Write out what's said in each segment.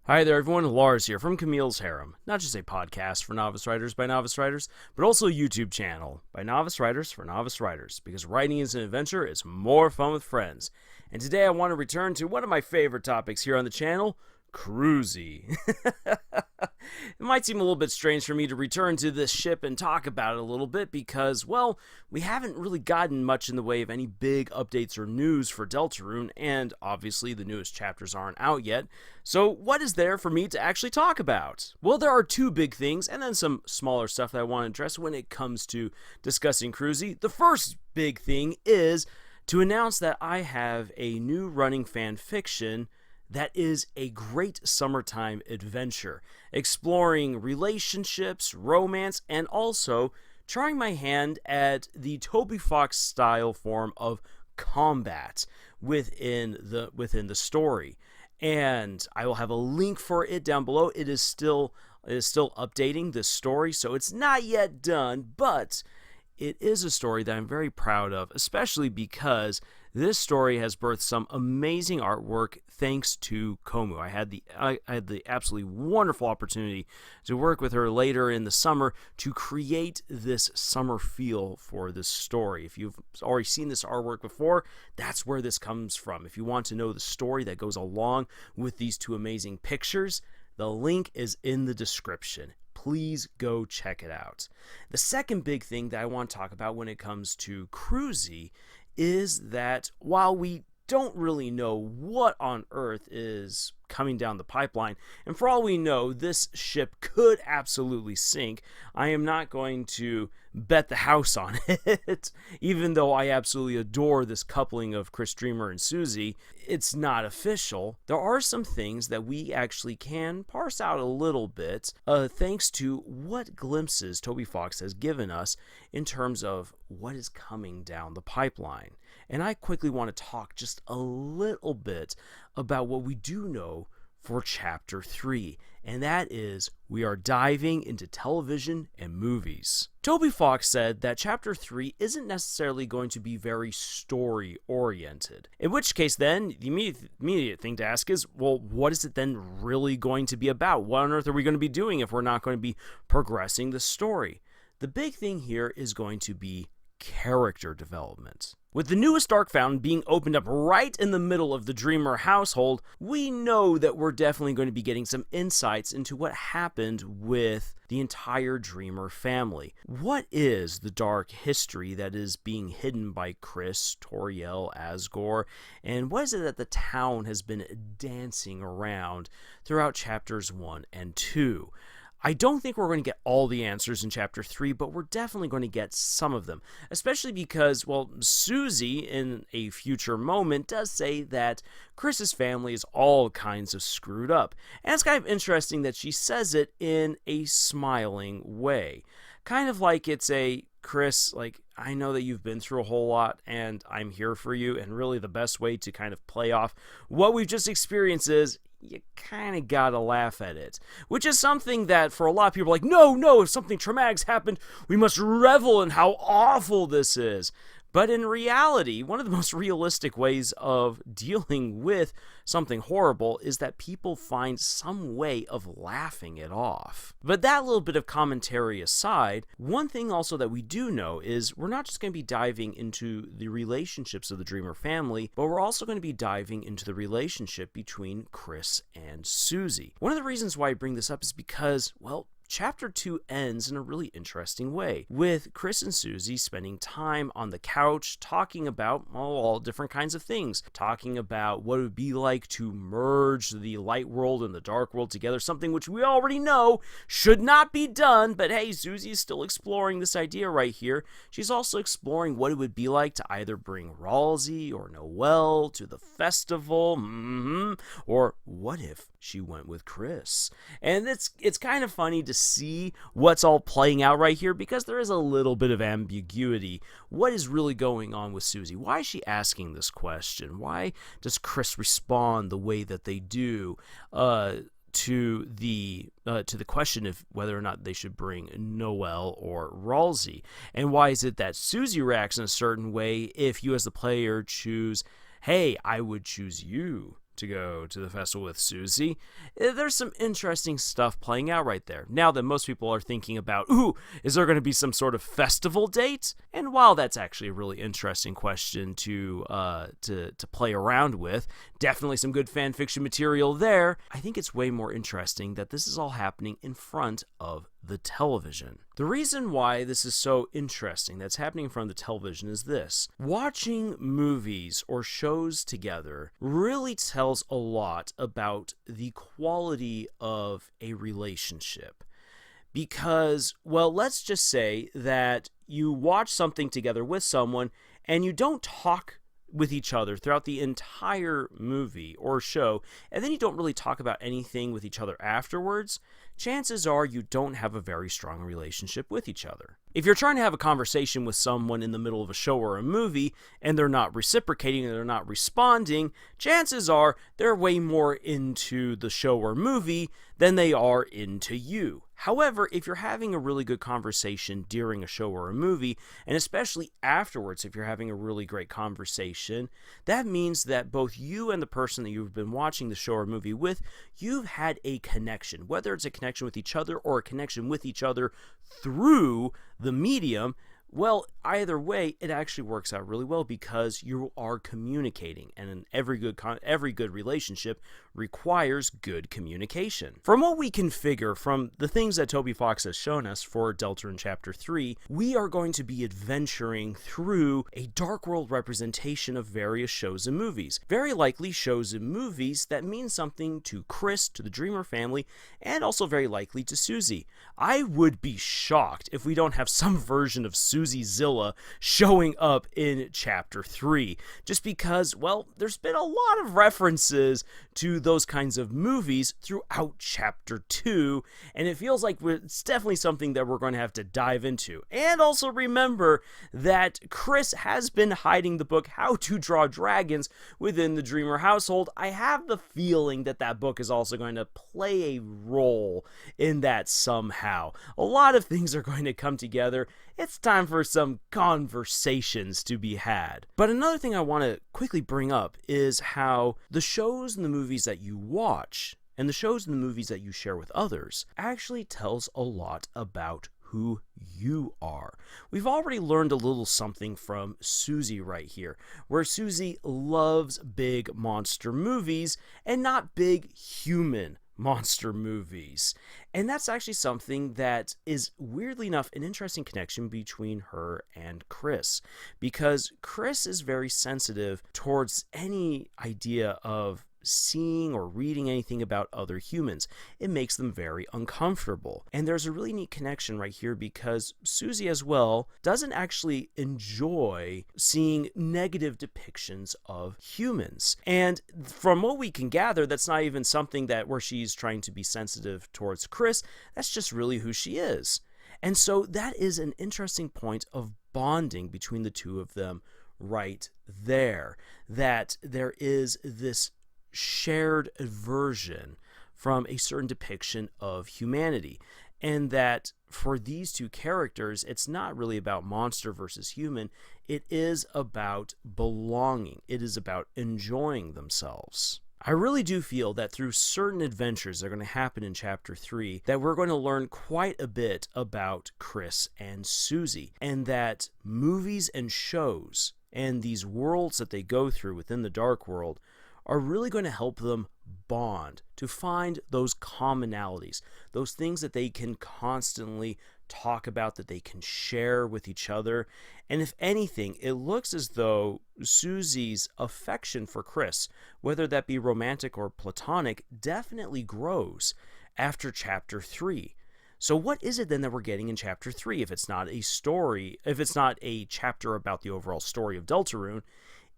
Hi there everyone, Lars here from Camille's Harem. Not just a podcast for novice writers by novice writers, but also a YouTube channel by novice writers for novice writers, because writing is an adventure, it's more fun with friends. And today I want to return to one of my favorite topics here on the channel, Krusie. It might seem a little bit strange for me to return to this ship and talk about it a little bit because, well, we haven't really gotten much in the way of any big updates or news for Deltarune, and obviously the newest chapters aren't out yet. So what is there for me to actually talk about? Well, there are two big things and then some smaller stuff that I want to address when it comes to discussing Krusie. The first big thing is to announce that I have a new running fan fiction that is a great summertime adventure, exploring relationships, romance, and also trying my hand at the Toby Fox style form of combat within the story. And I will have a link for it down below. It is still updating this story, so it's not yet done, but it is a story that I'm very proud of, especially because this story has birthed some amazing artwork thanks to Komu. I had the absolutely wonderful opportunity to work with her later in the summer to create this summer feel for this story. If you've already seen this artwork before, that's where this comes from. If you want to know the story that goes along with these two amazing pictures, the link is in the description. Please go check it out. The second big thing that I want to talk about when it comes to Krusie is that while we don't really know what on earth is coming down the pipeline, and for all we know, this ship could absolutely sink, I am not going to bet the house on it. Even though I absolutely adore this coupling of Kris Dreamer and Susie, it's not official. There are some things that we actually can parse out a little bit, thanks to what glimpses Toby Fox has given us in terms of what is coming down the pipeline. And I quickly want to talk just a little bit about what we do know for Chapter 3, and that is we are diving into television and movies. Toby Fox said that Chapter 3 isn't necessarily going to be very story-oriented, in which case then the immediate thing to ask is, well, what is it then really going to be about? What on earth are we going to be doing if we're not going to be progressing the story? The big thing here is going to be character development. With the newest Dark Fountain being opened up right in the middle of the Dreamer household, we know that we're definitely going to be getting some insights into what happened with the entire Dreamer family. What is the dark history that is being hidden by Kris, Toriel, Asgore, and what is it that the town has been dancing around throughout chapters 1 and 2? I don't think we're going to get all the answers in Chapter 3, but we're definitely going to get some of them, especially because, well, Susie, in a future moment, does say that Kris's family is all kinds of screwed up. And it's kind of interesting that she says it in a smiling way. Kind of like it's a, Kris, like, I know that you've been through a whole lot, and I'm here for you, and really the best way to kind of play off what we've just experienced is, you kind of gotta laugh at it. Which is something that for a lot of people are like, no, if something traumatic's happened, we must revel in how awful this is. But in reality, one of the most realistic ways of dealing with something horrible is that people find some way of laughing it off. But that little bit of commentary aside, one thing also that we do know is we're not just going to be diving into the relationships of the Dreamer family, but we're also going to be diving into the relationship between Kris and Susie. One of the reasons why I bring this up is because, well, Chapter 2 ends in a really interesting way, with Kris and Susie spending time on the couch talking about, well, all different kinds of things. Talking about what it would be like to merge the light world and the dark world together, something which we already know should not be done, but hey, Susie is still exploring this idea right here. She's also exploring what it would be like to either bring Ralsei or Noelle to the festival, or what if she went with Kris? And it's kind of funny to see what's all playing out right here because there is a little bit of ambiguity. What is really going on with Susie? Why is she asking this question? Why does Kris respond the way that they do to the question of whether or not they should bring Noelle or Ralsei? And why is it that Susie reacts in a certain way if you as the player choose, hey, I would choose you to go to the festival with Susie. There's some interesting stuff playing out right there. Now that most people are thinking about, ooh, is there going to be some sort of festival date? And while that's actually a really interesting question to play around with, definitely some good fan fiction material there, I think it's way more interesting that this is all happening in front of the television. The reason why this is so interesting that's happening in front of the television is this. Watching movies or shows together really tells a lot about the quality of a relationship. Because, well, let's just say that you watch something together with someone and you don't talk with each other throughout the entire movie or show, and then you don't really talk about anything with each other afterwards, chances are you don't have a very strong relationship with each other. If you're trying to have a conversation with someone in the middle of a show or a movie, and they're not reciprocating and they're not responding, chances are they're way more into the show or movie than they are into you. However, if you're having a really good conversation during a show or a movie, and especially afterwards if you're having a really great conversation, that means that both you and the person that you've been watching the show or movie with, you've had a connection, whether it's a connection with each other or a connection with each other through the medium. Well, either way, it actually works out really well because you are communicating, and every good relationship requires good communication. From what we can figure from the things that Toby Fox has shown us for Deltarune Chapter 3, we are going to be adventuring through a dark world representation of various shows and movies. Very likely shows and movies that mean something to Kris, to the Dreamer family, and also very likely to Susie. I would be shocked if we don't have some version of Susie Zilla showing up in Chapter 3, just because, well, there's been a lot of references to those kinds of movies throughout Chapter 2, and it feels like it's definitely something that we're going to have to dive into. And also remember that Kris has been hiding the book How to Draw Dragons within the Dreamer household. I have the feeling that that book is also going to play a role in that somehow. A lot of things are going to come together. It's time for some conversations to be had. But another thing I want to quickly bring up is how the shows and the movies that you watch and the shows and the movies that you share with others actually tells a lot about who you are. We've already learned a little something from Susie right here, where Susie loves big monster movies and not big human monster movies. And that's actually something that is, weirdly enough, an interesting connection between her and Kris, because Kris is very sensitive towards any idea of seeing or reading anything about other humans. It makes them very uncomfortable. And there's a really neat connection right here because Susie as well doesn't actually enjoy seeing negative depictions of humans. And from what we can gather, that's not even something that where she's trying to be sensitive towards Kris. That's just really who she is. And so that is an interesting point of bonding between the two of them right there. That there is this shared aversion from a certain depiction of humanity, and that for these two characters, it's not really about monster versus human. It is about belonging. It is about enjoying themselves. I really do feel that through certain adventures that are going to happen in Chapter 3, that we're going to learn quite a bit about Kris and Susie, and that movies and shows and these worlds that they go through within the dark world are really going to help them bond, to find those commonalities, those things that they can constantly talk about, that they can share with each other. And if anything, it looks as though Susie's affection for Kris, whether that be romantic or platonic, definitely grows after Chapter 3. So what is it then that we're getting in Chapter 3? If it's not a story, if it's not a chapter about the overall story of Deltarune,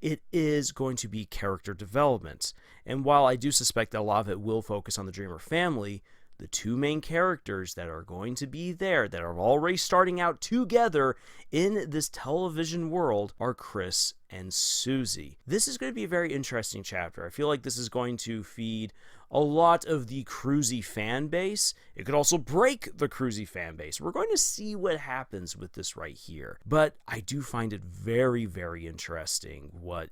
it is going to be character development. And while I do suspect that a lot of it will focus on the Dreamer family, the two main characters that are going to be there, that are already starting out together in this television world, are Kris and Susie. This is going to be a very interesting chapter. I feel like this is going to feed a lot of the Krusie fan base. It could also break the Krusie fan base. We're going to see what happens with this right here. But I do find it very, very interesting what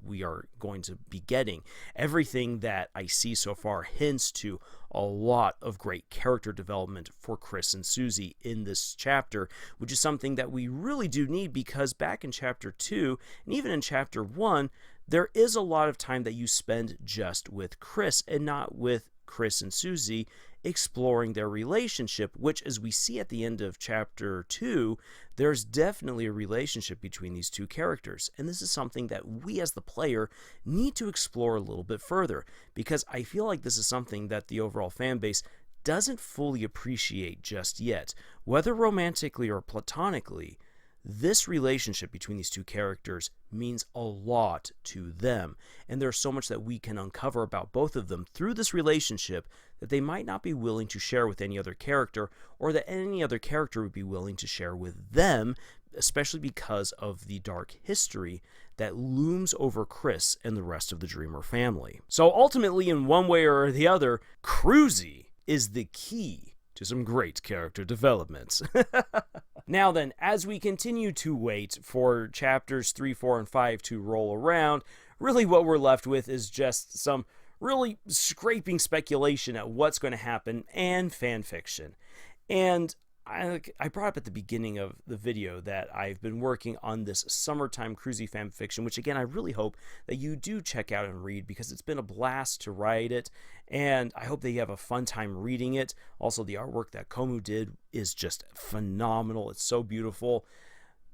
we are going to be getting. Everything that I see so far hints to a lot of great character development for Kris and Susie in this chapter, which is something that we really do need, because back in chapter 2 and even in chapter 1, there is a lot of time that you spend just with Kris and not with Kris and Susie exploring their relationship, which, as we see at the end of chapter 2, there's definitely a relationship between these two characters. And this is something that we as the player need to explore a little bit further, because I feel like this is something that the overall fan base doesn't fully appreciate just yet. Whether romantically or platonically, this relationship between these two characters means a lot to them, and there's so much that we can uncover about both of them through this relationship that they might not be willing to share with any other character, or that any other character would be willing to share with them, especially because of the dark history that looms over Kris and the rest of the Dreamer family. So ultimately, in one way or the other, Krusie is the key to some great character developments. Now then, as we continue to wait for chapters 3, 4, and 5 to roll around, really what we're left with is just some really scraping speculation at what's going to happen and fan fiction. And I brought up at the beginning of the video that I've been working on this summertime Krusie fan fiction, which again, I really hope that you do check out and read, because it's been a blast to write it, and I hope that you have a fun time reading it. Also, the artwork that Komu did is just phenomenal. It's so beautiful.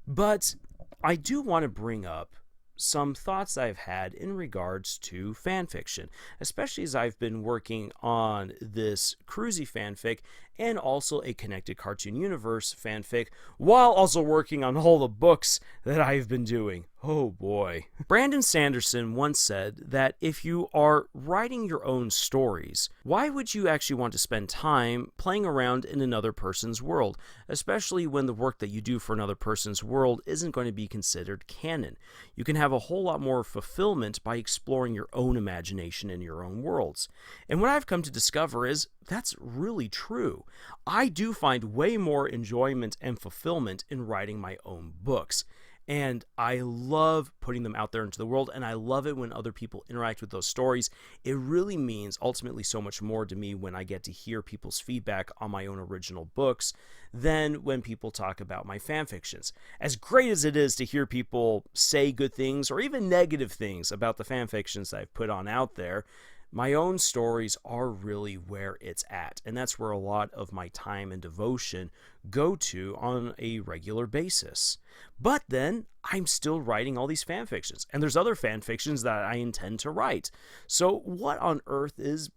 But I do want to bring up some thoughts I've had in regards to fanfiction, especially as I've been working on this Krusie fanfic and also a connected cartoon universe fanfic, while also working on all the books that I've been doing. Oh boy. Brandon Sanderson once said that if you are writing your own stories, why would you actually want to spend time playing around in another person's world, especially when the work that you do for another person's world isn't going to be considered canon? You can have a whole lot more fulfillment by exploring your own imagination in your own worlds. And what I've come to discover is that's really true. I do find way more enjoyment and fulfillment in writing my own books. And I love putting them out there into the world, and I love it when other people interact with those stories. It really means ultimately so much more to me when I get to hear people's feedback on my own original books than when people talk about my fan fictions. As great as it is to hear people say good things or even negative things about the fan fictions that I've put on out there, my own stories are really where it's at, and that's where a lot of my time and devotion go to on a regular basis. But then, I'm still writing all these fan fictions, and there's other fan fictions that I intend to write. So what on earth is,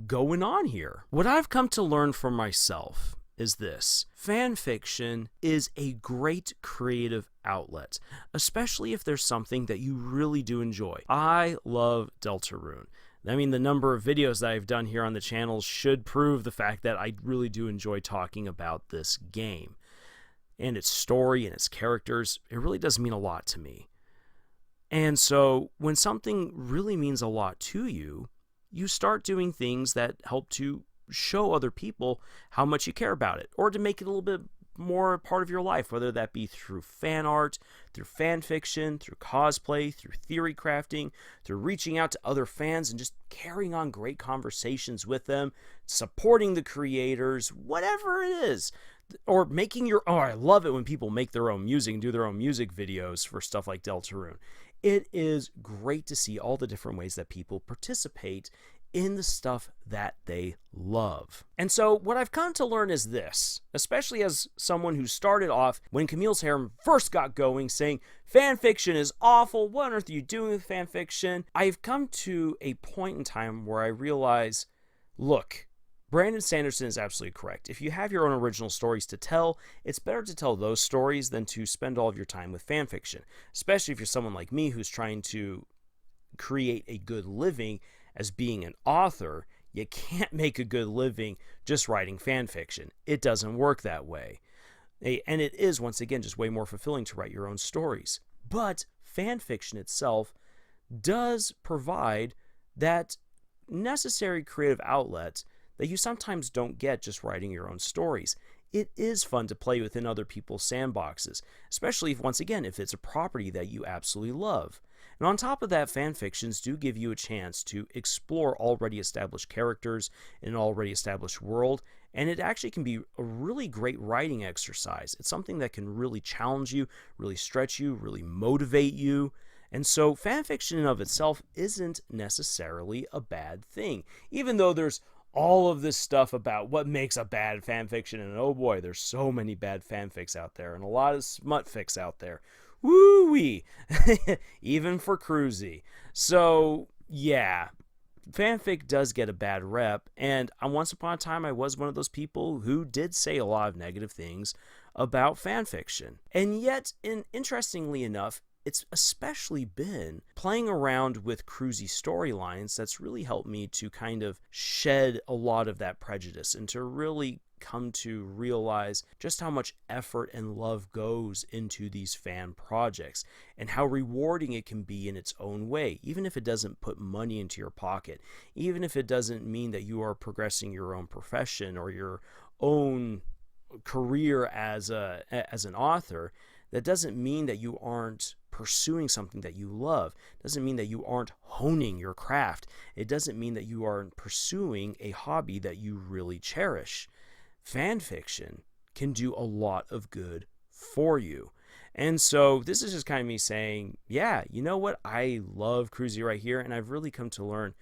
going on here? What I've come to learn for myself is this: fan fiction is a great creative outlet, especially if there's something that you really do enjoy. I love Deltarune. I mean, the number of videos that I've done here on the channel should prove the fact that I really do enjoy talking about this game. And its story and its characters, it really does mean a lot to me. And so, when something really means a lot to you, you start doing things that help to show other people how much you care about it, or to make it a little bit more a part of your life, whether that be through fan art, through fan fiction, through cosplay, through theory crafting, through reaching out to other fans and just carrying on great conversations with them, supporting the creators, whatever it is. Or making your, I love it when people make their own music and do their own music videos for stuff like Deltarune. It is great to see all the different ways that people participate in the stuff that they love. And so what I've come to learn is this, especially as someone who started off when Camille's Harem first got going saying, fan fiction is awful, what on earth are you doing with fan fiction? I've come to a point in time where I realize, look, Brandon Sanderson is absolutely correct. If you have your own original stories to tell, it's better to tell those stories than to spend all of your time with fan fiction, especially if you're someone like me who's trying to create a good living as being an author. You can't make a good living just writing fan fiction. It doesn't work that way. And it is, once again, just way more fulfilling to write your own stories. But fanfiction itself does provide that necessary creative outlet that you sometimes don't get just writing your own stories. It is fun to play within other people's sandboxes, especially if, once again, if it's a property that you absolutely love. And on top of that, fanfictions do give you a chance to explore already established characters in an already established world, and it actually can be a really great writing exercise. It's something that can really challenge you, really stretch you, really motivate you. And so fanfiction in of itself isn't necessarily a bad thing, even though there's all of this stuff about what makes a bad fanfiction, and oh boy, there's so many bad fanfics out there, and a lot of smut fics out there. Woo-wee! Even for Krusie. So, yeah, fanfic does get a bad rep, and once upon a time I was one of those people who did say a lot of negative things about fanfiction. And yet, interestingly enough, it's especially been playing around with Krusie storylines that's really helped me to kind of shed a lot of that prejudice and to really come to realize just how much effort and love goes into these fan projects and how rewarding it can be in its own way, even if it doesn't put money into your pocket, even if it doesn't mean that you are progressing your own profession or your own career as an author. That doesn't mean that you aren't pursuing something that you love. It doesn't mean that you aren't honing your craft. It doesn't mean that you aren't pursuing a hobby that you really cherish. Fan fiction can do a lot of good for you. And so this is just kind of me saying, yeah, you know what? I love Krusie right here, and I've really come to learn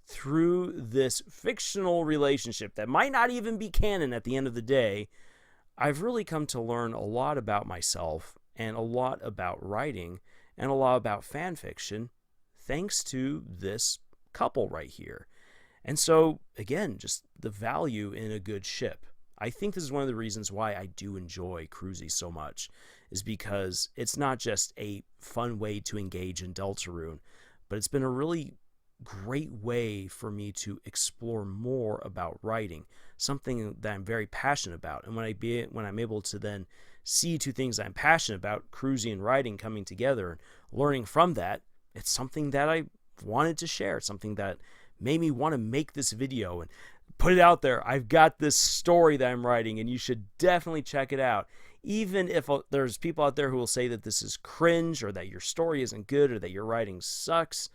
through this fictional relationship that might not even be canon at the end of the day. I've really come to learn a lot about myself and a lot about writing and a lot about fan fiction thanks to this couple right here. And so, again, just the value in a good ship. I think this is one of the reasons why I do enjoy Krusie so much, is because it's not just a fun way to engage in Deltarune, but it's been a really great way for me to explore more about writing, something that I'm very passionate about. And when I'm able to then see two things I'm passionate about, Krusie and writing, coming together and learning from that, it's something that I wanted to share. It's something that made me want to make this video and put it out there. I've got this story that I'm writing, and you should definitely check it out. Even if there's people out there who will say that this is cringe or that your story isn't good or that your writing sucks,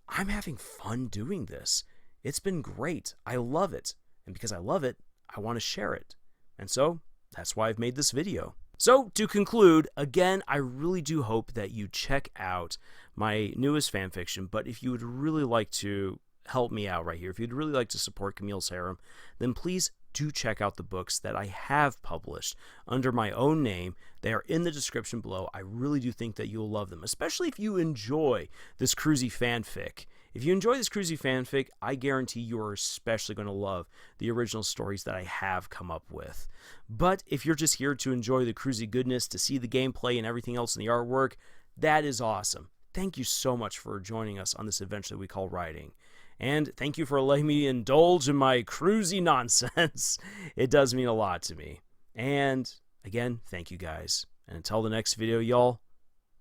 I'm having fun doing this. It's been great. I love it. And because I love it, I want to share it. And so that's why I've made this video. So to conclude, again, I really do hope that you check out my newest fanfiction. But if you would really like to help me out right here, if you'd really like to support Camille's Harem, then please do check out the books that I have published under my own name. They are in the description below. I really do think that you'll love them, especially if you enjoy this Krusie fanfic. If you enjoy this Krusie fanfic, I guarantee you're especially going to love the original stories that I have come up with. But if you're just here to enjoy the Krusie goodness, to see the gameplay and everything else in the artwork, that is awesome. Thank you so much for joining us on this adventure that we call writing. And thank you for letting me indulge in my Krusie nonsense. It does mean a lot to me. And again, thank you guys. And until the next video, y'all,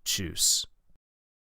tschüss.